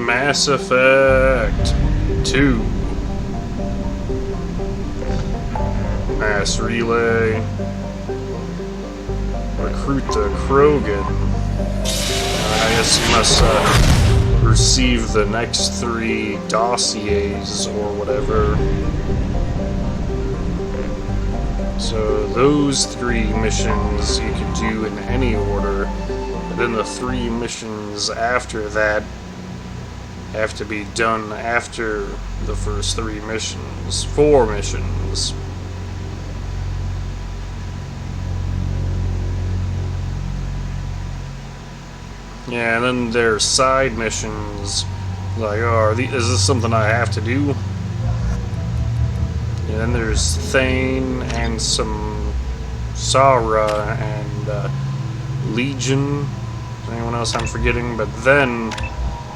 Mass Effect 2. Mass Relay. Recruit the Krogan. I guess you must receive the next 3 dossiers or whatever. So those 3 missions you can do in any order. And then the 3 missions after that have to be done after the first 3 missions. 4 missions. Yeah, and then there's side missions. Like, oh, is this something I have to do? And then there's Thane and some Sara and Legion. Anyone else I'm forgetting? But then,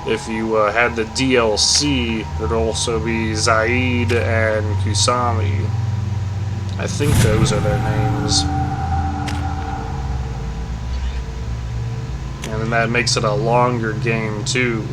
if you had the DLC, there'd also be Zaid and Kusami. I think those are their names. And then that makes it a longer game, too.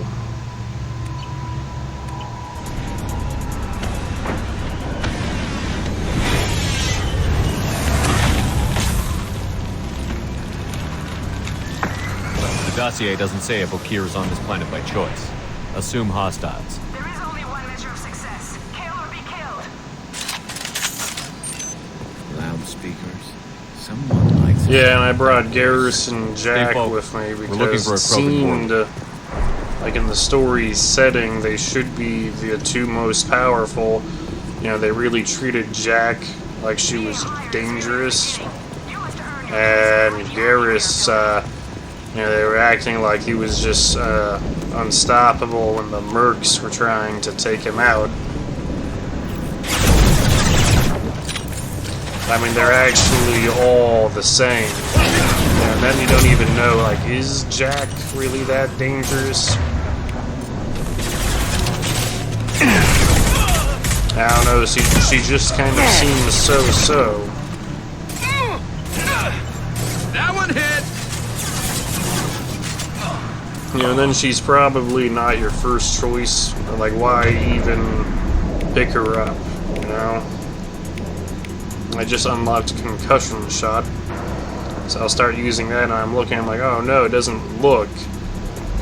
The dossier doesn't say if Okir is on this planet by choice. Assume hostiles. There is only one measure of success. Kill or be killed. Loudspeakers. Someone likes it. Yeah, and I brought Garrison Jack with me because it seemed like in the story setting they should be the 2 most powerful. You know, they really treated Jack like she was dangerous, and Garrus, you know, they were acting like he was just unstoppable when the mercs were trying to take him out. I mean, they're actually all the same. And then you don't even know, like, is Jack really that dangerous? I don't know, she just kind of seems so-so. That one hit! You know, and then she's probably not your first choice. Like, why even pick her up, you know? I just unlocked Concussion Shot, so I'll start using that, and I'm looking, I'm like, oh no, it doesn't look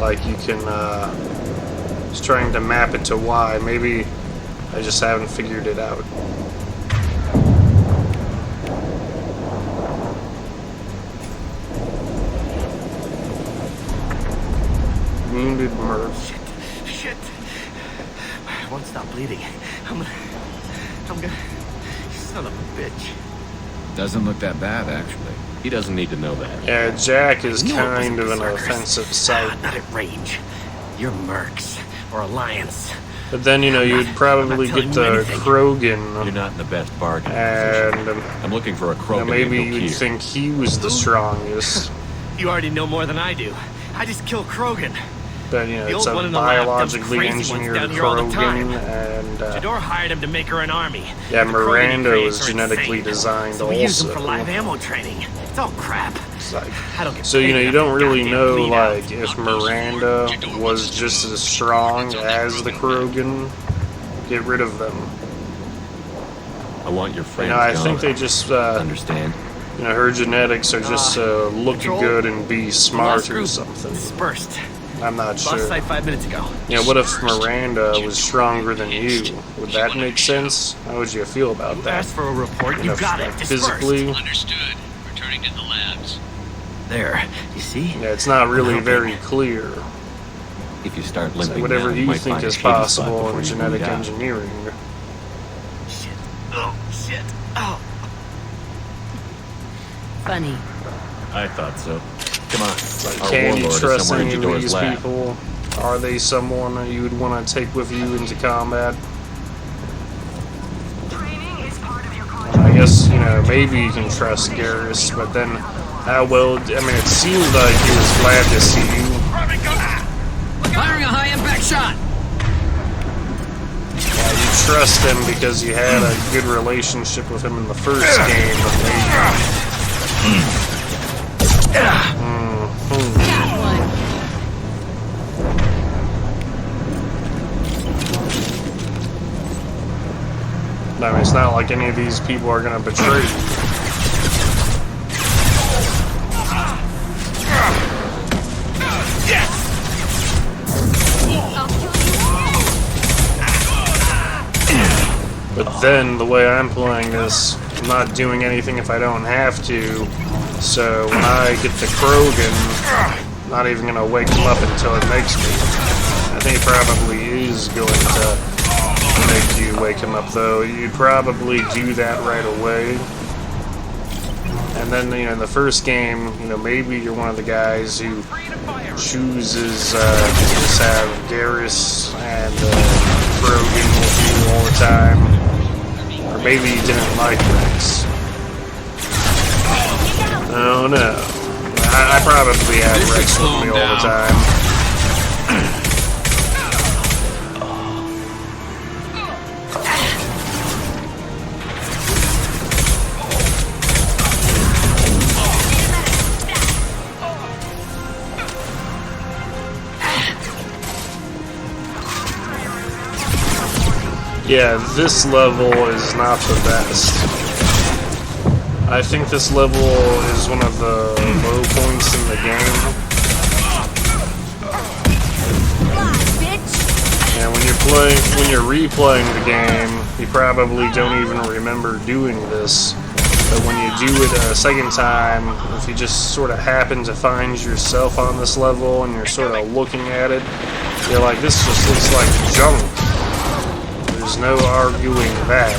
like you can, just trying to map it to Y. Maybe I just haven't figured it out. Wounded Murph. Shit. I won't stop bleeding. I'm gonna... Son of a bitch. Doesn't look that bad, actually. He doesn't need to know that. Yeah, Jack is kind of an offensive sight. Not at range. You're Mercs or Alliance. But then, you know, you'd probably get the Krogan. You're not in the best bargain. And I'm looking for a Krogan. maybe you'd think he was the strongest. You already know more than I do. I just kill Krogan. But, you know, it's a biologically engineered Krogan, and Jador hired him to make her an army. yeah, Miranda was genetically designed so we use them also. for live ammo training. It's all crap. Like, I don't get so, you know, you don't really know, like, out. if Miranda was just as strong as the Krogan. Get rid of them. I want your friend. You know, I think they just, understand. you know, her genetics are just to look Control? good and be smart or Group something. dispersed. I'm not Lost sure. sight 5 minutes ago. You know, what if Miranda was stronger than you? Would that make sense? How would you feel about You that? asked for a report. You You know, got it. like, Dispersed. physically? Understood. Returning to the labs. There. You see? Yeah, it's not really very clear. If you start So limping whatever now, you might think find a is shady spot possible before in you genetic bleed out. engineering. Shit. Oh, shit. Oh. Funny. I thought so. Come on. Like, Our can you warlord is trust somewhere in any of Jador's these lab. people? Are they someone that you would want to take with you into combat? Training is part of your I guess, you know, maybe you can trust Garrus, but then how well... I mean, it seemed like he was glad to see you. Firing a high impact shot! You trust him because you had a good relationship with him in the first game, but maybe... I mean, it's not like any of these people are gonna betray you. But then, the way I'm playing this, I'm not doing anything if I don't have to. So when I get the Krogan, I'm not even gonna wake him up until it makes me. I think it probably is going to make you wake him up, though. You'd probably do that right away. And then, you know, in the first game, you know, maybe you're one of the guys who chooses to just have Garrus and Krogan with you all the time. Or maybe you didn't like Rex. Oh no. I probably had Rex with me all the time. Yeah, this level is not the best. I think this level is one of the low points in the game. And when you're replaying the game, you probably don't even remember doing this. But when you do it a second time, if you just sort of happen to find yourself on this level and you're sort of looking at it, you're like, this just looks like junk. There's no arguing that.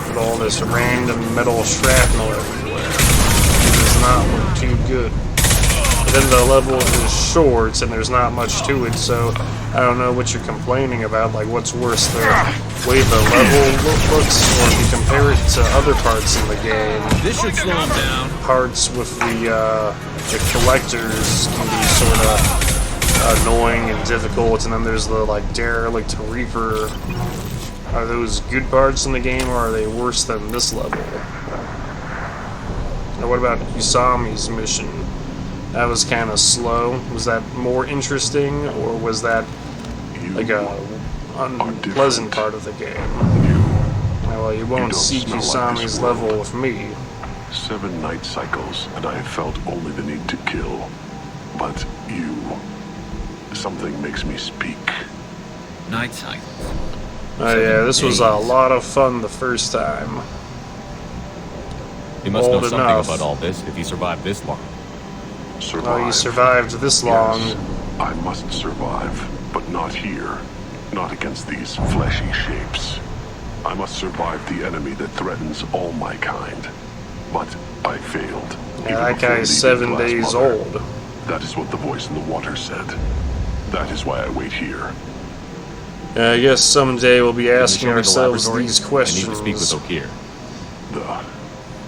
With all this random metal shrapnel everywhere. It does not look too good. But then the level is short and there's not much to it, so I don't know what you're complaining about. Like, what's worse, the way the level looks, or if you compare it to other parts in the game. This should slow him down. Parts with the collectors can be sort of annoying and difficult, and then there's the like derelict reaper. Are those good parts in the game, or are they worse than this level? Now what about Usami's mission? That was kind of slow. Was that more interesting, or was that like a unpleasant part of the game? Well, you won't see Usami's level with me. 7 night cycles, and I have felt only the need to kill. But you... something makes me speak. Night cycles. Oh yeah, this was a lot of fun the first time. He must know Old something enough. about all this if he survived this long. Survive. Oh, you survived this long. Yes, I must survive, but not here. Not against these fleshy shapes. I must survive the enemy that threatens all my kind. But I failed. Yeah, that guy's 7 days old. That is what the voice in the water said. That is why I wait here. I guess someday we'll be asking Can you show me the ourselves laboratory? these questions. I need to speak with Okir. The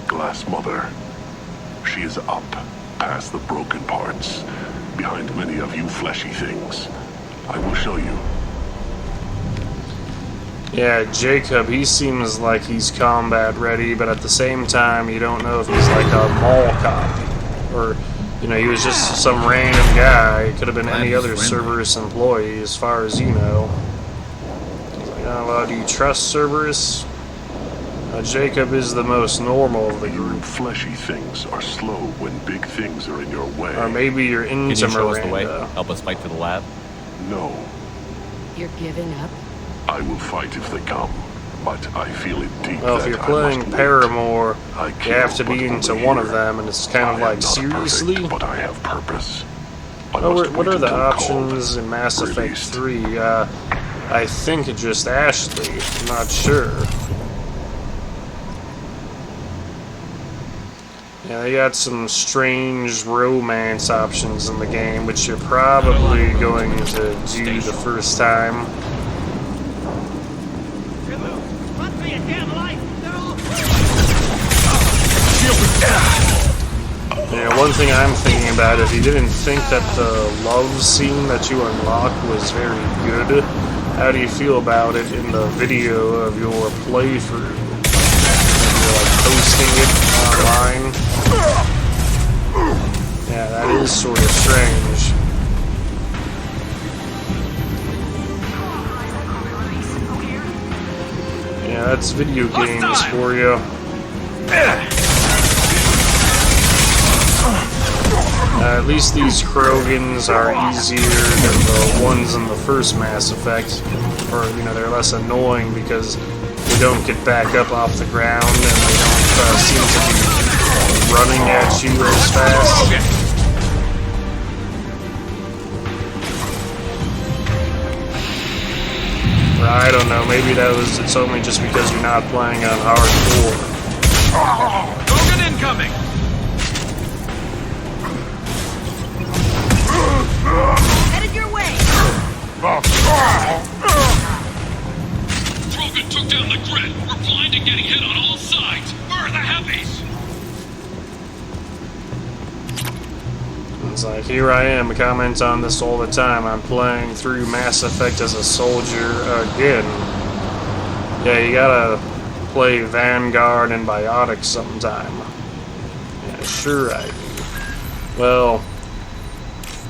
Glass Mother. She is up, past the broken parts, behind many of you fleshy things. I will show you. Yeah, Jacob, he seems like he's combat ready, but at the same time, you don't know if he's like a mall cop. Or, you know, he was just some random guy. It could have been any other Cerberus employee, as far as you know. Do you trust Cerberus? Jacob is the most normal of the Your group. fleshy things are slow when big things are in your way. Or maybe you're Can into you show us the way? Miranda. Help us fight to the lab? No, You're giving up? I will fight if they come, but I feel it deep Well, if that you're I playing must wait. Paramore, I you have to kill, be but into only one of here. them, and it's kind of I am like, not seriously? perfect, but I have purpose. I Oh, must what wait are the until options called, in Mass Effect released. 3? I think just Ashley. I'm not sure. Yeah, they got some strange romance options in the game, which you're probably going to do the first time. Yeah, one thing I'm thinking about, if you didn't think that the love scene that you unlocked was very good, how do you feel about it in the video of your playthrough? You're like posting it online? Yeah, that is sort of strange. Yeah, It's video games for you. At least these Krogans are easier than the ones in the first Mass Effect. Or, you know, they're less annoying because they don't get back up off the ground and they don't seem to be running at you as fast. Or I don't know, maybe it's only just because you're not playing on hardcore. Krogan incoming! Headed your way! Krogan took down the grid. We're blind and getting hit on all sides. Where are the heavies? It's like, here I am, I comment on this all the time. I'm playing through Mass Effect as a soldier again. Yeah, you gotta play Vanguard and Biotic sometime. Yeah, sure I do. Well,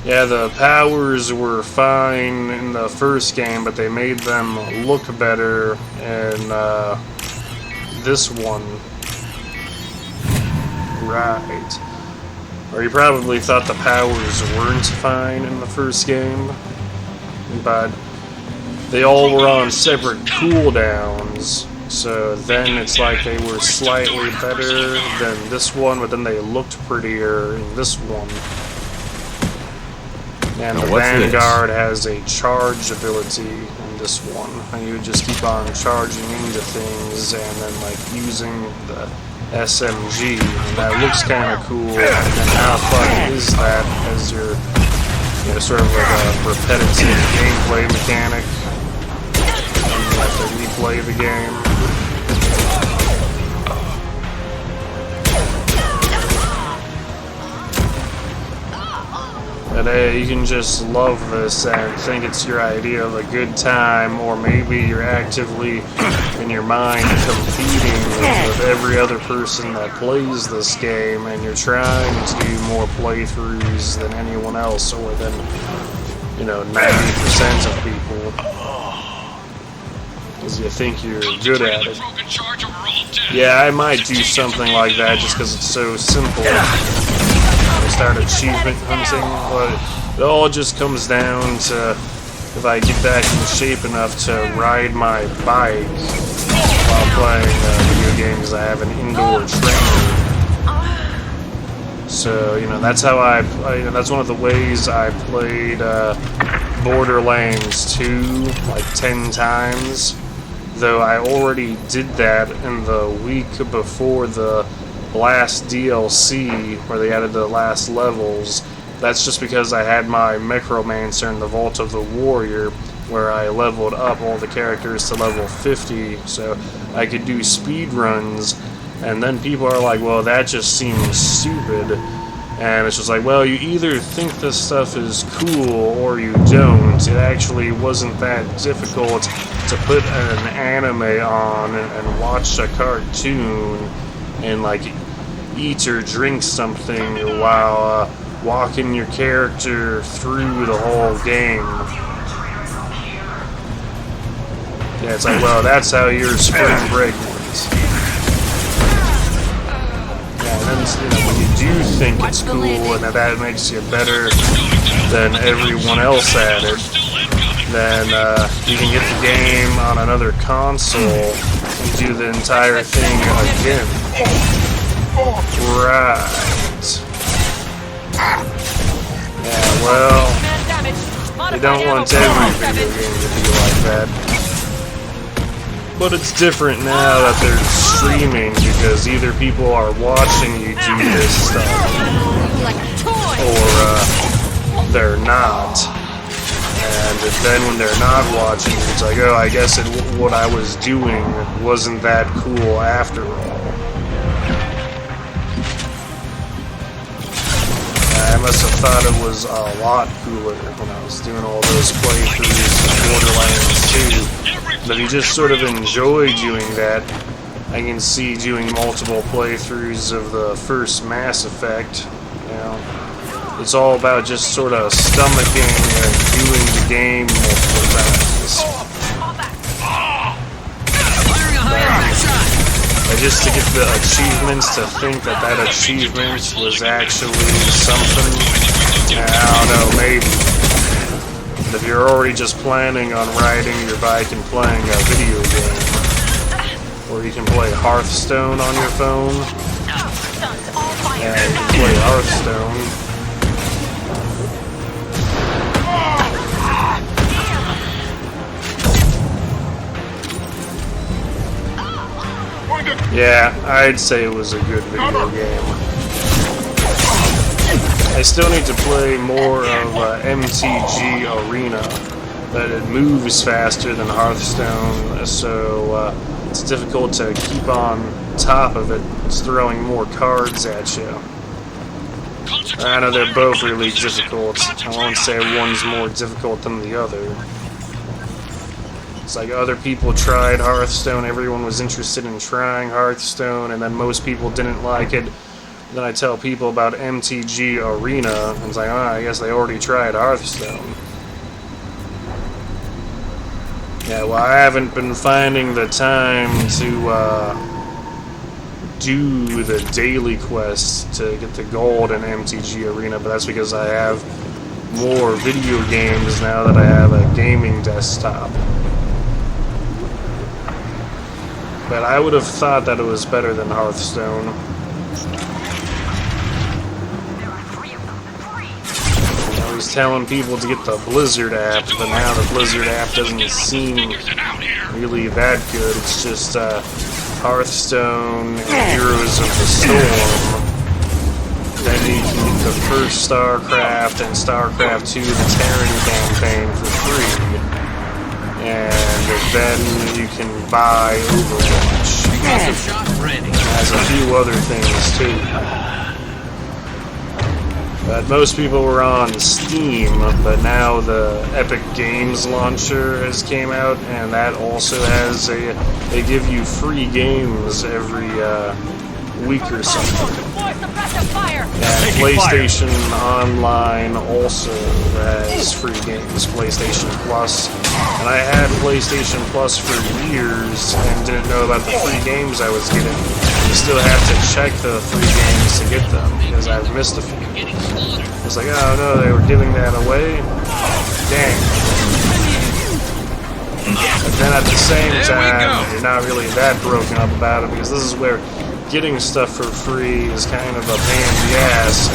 yeah, the powers were fine in the first game, but they made them look better in this one. Right. Or you probably thought the powers weren't fine in the first game, but they all were on separate cooldowns, so then it's like they were slightly better than this one, but then they looked prettier in this one. And the Vanguard has a charge ability in this one, and you just keep on charging into things and then like using the SMG, and that looks kind of cool. And how fun is that as your, you know, sort of like a repetitive gameplay mechanic, and you have to replay the game. But hey, you can just love this and think it's your idea of a good time, or maybe you're actively, in your mind, competing with every other person that plays this game, and you're trying to do more playthroughs than anyone else, or than, you know, 90% of people. Because you think you're good at it. Yeah, I might do something like that just because it's so simple. Start achievement hunting, but it all just comes down to if I get back in shape enough to ride my bike while playing video games. I have an indoor trainer, so you know that's how that's one of the ways I played Borderlands 2 like 10 times. Though I already did that in the week before the last DLC, where they added the last levels. That's just because I had my Necromancer in the Vault of the Warrior, where I leveled up all the characters to level 50, so I could do speed runs. And then people are like, well, that just seems stupid. And it's just like, well, you either think this stuff is cool or you don't. It actually wasn't that difficult to put an anime on and watch a cartoon and like eat or drink something while walking your character through the whole game. Yeah, it's like, well, that's how your spring break works. Yeah, and then, you know, when you do think it's cool and that makes you better than everyone else at it, then you can get the game on another console and do the entire thing again. Right. Yeah, well, you don't want every video game to be like that. But it's different now that they're streaming, because either people are watching you do this stuff, or they're not. And then when they're not watching, it's like, oh, I guess what I was doing wasn't that cool after all. I must have thought it was a lot cooler when I was doing all those playthroughs of Borderlands 2. But if you just sort of enjoy doing that, I can see doing multiple playthroughs of the first Mass Effect. You know, it's all about just sort of stomaching and doing the game multiple times. just to get the achievements, to think that that achievement was actually something, I don't know, maybe. If you're already just planning on riding your bike and playing a video game, or you can play Hearthstone on your phone, yeah, you can play Hearthstone. Yeah, I'd say it was a good video game. I still need to play more of MTG Arena, but it moves faster than Hearthstone, so it's difficult to keep on top of it. It's throwing more cards at you. I know they're both really difficult. I won't say one's more difficult than the other. It's like other people tried Hearthstone, everyone was interested in trying Hearthstone, and then most people didn't like it. Then I tell people about MTG Arena, and it's like, oh, I guess they already tried Hearthstone. Yeah, well, I haven't been finding the time to do the daily quest to get the gold in MTG Arena, but that's because I have more video games now that I have a gaming desktop. But I would have thought that it was better than Hearthstone. I was telling people to get the Blizzard app, but now the Blizzard app doesn't seem really that good. It's just Hearthstone and Heroes of the Storm. Then you can get the first StarCraft and StarCraft 2, the Terran campaign for free. And then you can buy Overwatch. Has a few other things too. But most people were on Steam, but now the Epic Games launcher has came out, and that also has they give you free games every week or something. And PlayStation Online also has free games, PlayStation Plus. And I had PlayStation Plus for years and didn't know about the free games I was getting. You still have to check the free games to get them, because I've missed a few. I was like, oh no, they were giving that away? Dang. But then at the same time, you're not really that broken up about it, because this is where getting stuff for free is kind of a pain in the ass,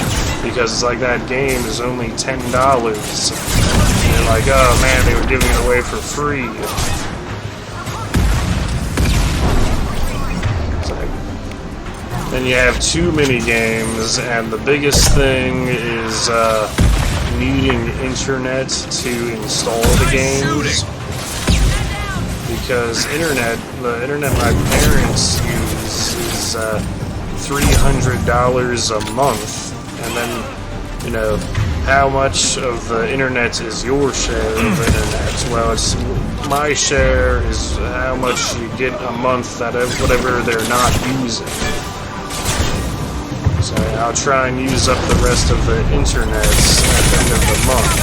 because it's like that game is only $10. And you're like, oh man, they were giving it away for free. It's like, then you have too many games, and the biggest thing is needing internet to install the games. Because the internet my parents use is $300 a month, and then, you know, how much of the internet is your share of the internet? Well, it's my share is how much you get a month out of whatever they're not using. So I'll try and use up the rest of the internet at the end of the month.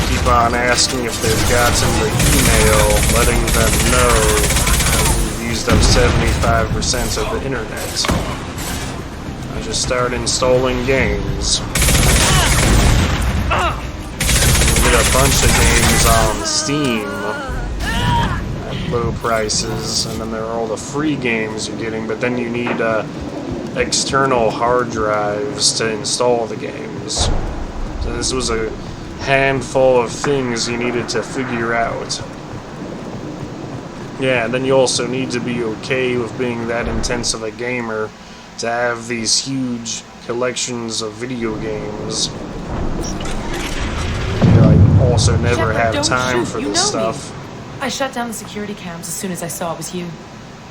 Keep on asking if they've gotten the email letting them know we've used up 75% of the internet. I just start installing games. You get a bunch of games on Steam at low prices, and then there are all the free games you're getting, but then you need external hard drives to install the games. So this was a handful of things you needed to figure out. Yeah, and then you also need to be okay with being that intense of a gamer to have these huge collections of video games. You know, I also never had time for this stuff. I shut down the security cams as soon as I saw it was you.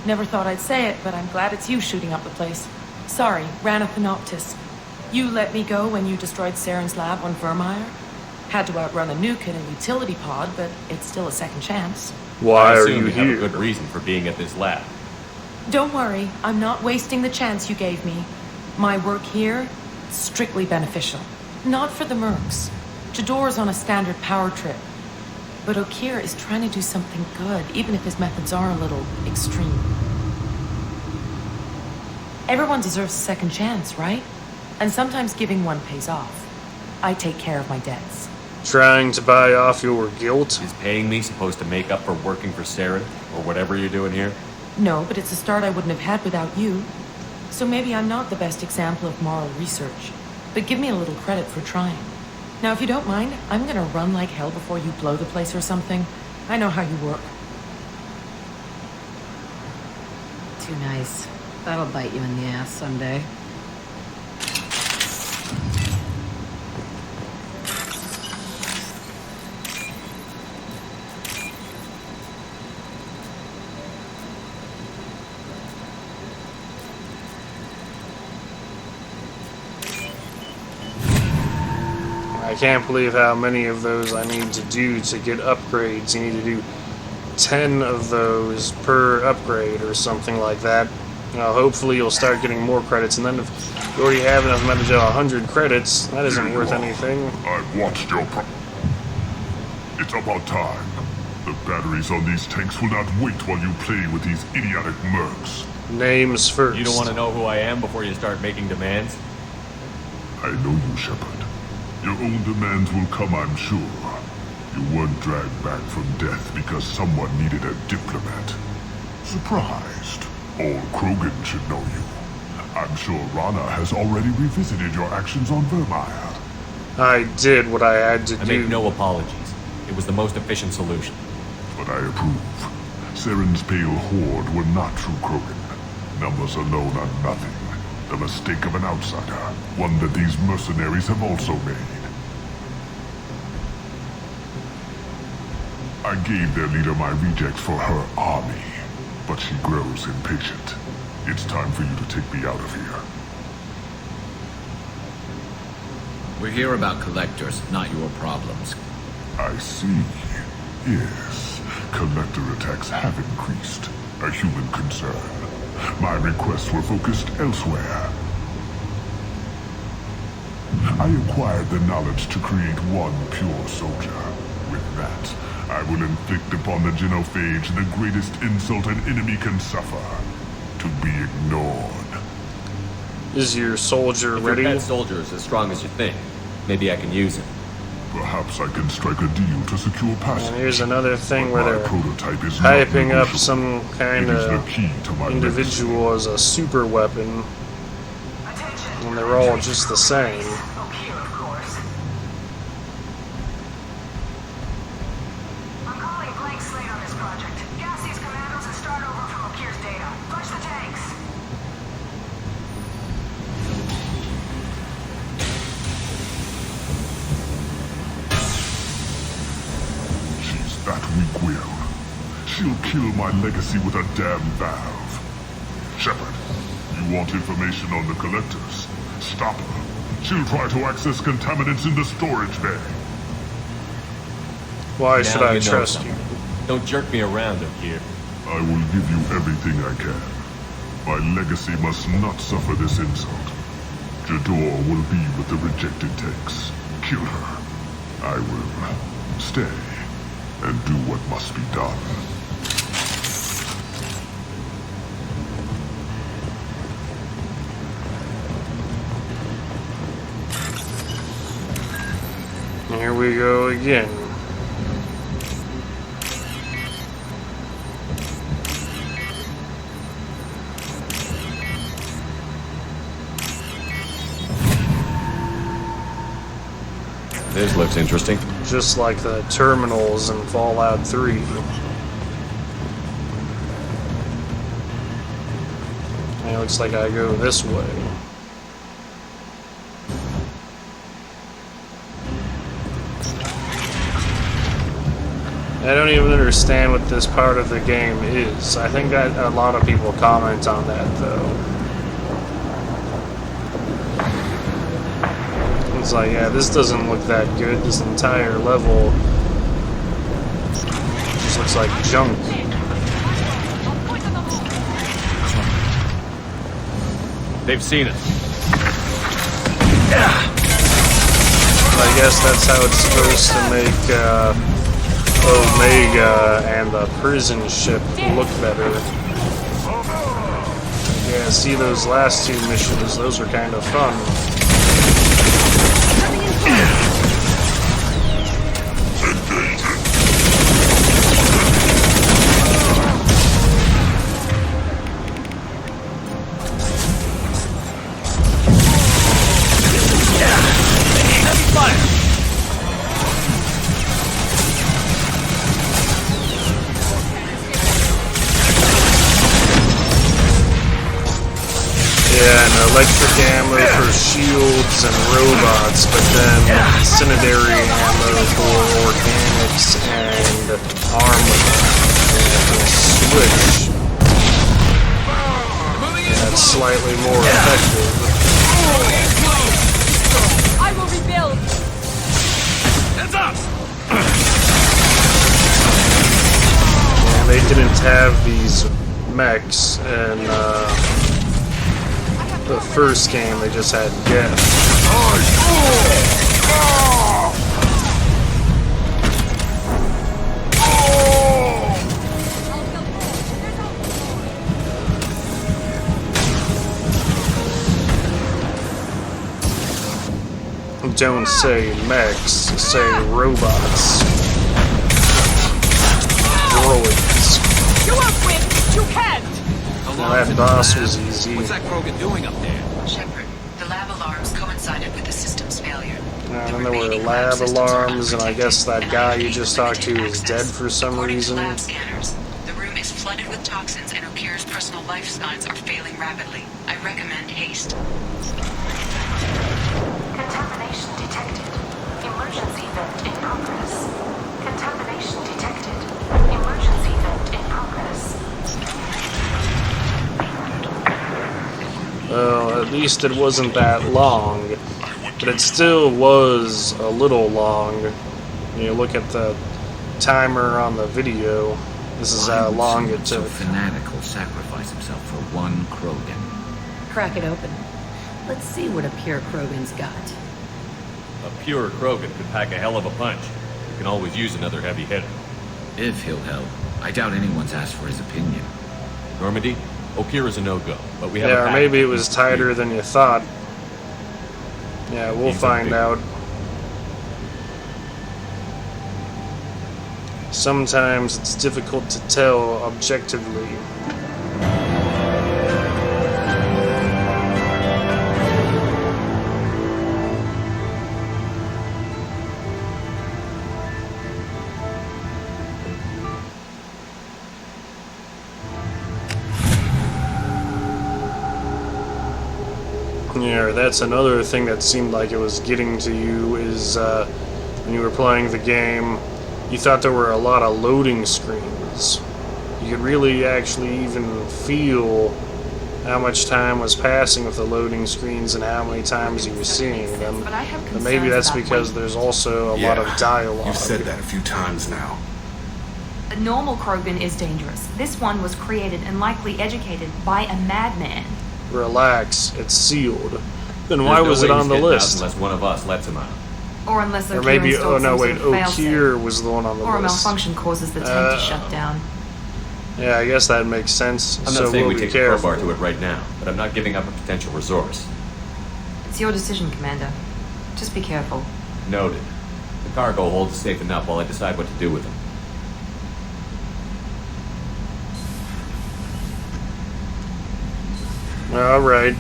Never thought I'd say it, but I'm glad it's you shooting up the place. Sorry, Rana Thanoptis. You let me go when you destroyed Saren's lab on Vermeer. Had to outrun a nuke in a utility pod, but it's still a second chance. Why are you you have here? a good reason for being at this lab. Don't worry, I'm not wasting the chance you gave me. My work here, strictly beneficial. Not for the mercs. Jador's on a standard power trip. But Okeer is trying to do something good, even if his methods are a little extreme. Everyone deserves a second chance, right? And sometimes giving one pays off. I take care of my debts. Trying to buy off your guilt? Is paying me supposed to make up for working for Saren, or whatever you're doing here? No, but it's a start I wouldn't have had without you. So maybe I'm not the best example of moral research, but give me a little credit for trying. Now, if you don't mind, I'm gonna run like hell before you blow the place or something. I know how you work. Too nice. That'll bite you in the ass someday. I can't believe how many of those I need to do to get upgrades. You need to do 10 of those per upgrade or something like that. Hopefully you'll start getting more credits, and then if you already have enough money to do 100 credits, that isn't worth anything. I've watched your It's about time. The batteries on these tanks will not wait while you play with these idiotic mercs. Names first. You don't want to know who I am before you start making demands? I know you, Shepard. Your own demands will come, I'm sure. You weren't dragged back from death because someone needed a diplomat. Surprised. All Krogan should know you. I'm sure Rana has already revisited your actions on Vermeer. I did what I had to do. I make no apologies. It was the most efficient solution. But I approve. Saren's pale horde were not true Krogan. Numbers alone are nothing. The mistake of an outsider. One that these mercenaries have also made. I gave their leader my rejects for her army, but she grows impatient. It's time for you to take me out of here. We're here about collectors, not your problems. I see. Yes, collector attacks have increased. A human concern. My requests were focused elsewhere. I acquired the knowledge to create one pure soldier. With that, I will inflict upon the genophage the greatest insult an enemy can suffer. To be ignored. Is your soldier If ready? your pet soldier is as strong as you think, maybe I can use him. Perhaps I can strike a deal to secure passage. And here's another thing But where my they're prototype is not hyping up negotiable. some kind It is the of key to my individual as a super weapon, Attention. when they're all just the same. Okeer, of course. I'm calling blank slate on this project. Gas these commandos and start over from Okeer's data. Flush the tanks. She's that weak-willed. She'll kill my legacy with a damn valve. Shepard, you want information on the collectors? Stop her. She'll try to access contaminants in the storage bay. Why should Now I you know trust something. you? Don't jerk me around up here. I will give you everything I can. My legacy must not suffer this insult. Jador will be with the rejected tanks. Kill her. I will stay and do what must be done. Here we go again. This looks interesting. Just like the terminals in Fallout 3. And it looks like I go this way. I don't even understand what this part of the game is. I think that a lot of people comment on that, though. It's like, yeah, this doesn't look that good. This entire level just looks like junk. They've seen us. I guess that's how it's supposed to make Omega and the prison ship look better. Yeah, see those last two missions, those are kind of fun. Electric ammo for shields and robots, but then incendiary ammo for organics and armor. And switch. That's slightly more effective. I will rebuild. Heads up! And they didn't have these mechs and the first game, they just had Geth. Don't say mechs, say robots. Droids. You won't win! You can't! Now that boss was easy. What's that Krogan doing up there? Shepard, the lab alarms coincided with the system's failure. And then there were lab alarms, and I guess that guy you just talked to is dead for some reason. Lab scanners, the room is flooded with toxins and Okira's personal life signs are failing rapidly. I recommend haste. Contamination detected. Emergency vent in progress. Contamination detected. Emergency vent in progress. Well, at least it wasn't that long, but it still was a little long. When you look at the timer on the video, this is how long it took. So fanatical sacrifice himself for one Krogan. Crack it open. Let's see what a pure Krogan's got. A pure Krogan could pack a hell of a punch. We can always use another heavy hitter. If he'll help. I doubt anyone's asked for his opinion. Normandy, Okira's a no-go, but we have Yeah, a or pack maybe it of was tighter than you thought. Yeah, we'll find out. Sometimes it's difficult to tell objectively. Yeah, that's another thing that seemed like it was getting to you is when you were playing the game, you thought there were a lot of loading screens. You could really actually even feel how much time was passing with the loading screens and how many times you were seeing them. But maybe that's because there's also a lot of dialogue. You've said that a few times now. A normal Krogan is dangerous. This one was created and likely educated by a madman. Relax, it's sealed. Then why was it on the list? Unless one of us lets him out. Or unless Or maybe, oh no, wait, Okir Okir was the one on the or a list. malfunction causes the tank to shut down. Yeah, I guess that makes sense. I'm so not saying we'll we be take a careful. crowbar to it right now, but I'm not giving up a potential resource. It's your decision, Commander. Just be careful. Noted. The cargo hold is safe enough while I decide what to do with them. All right.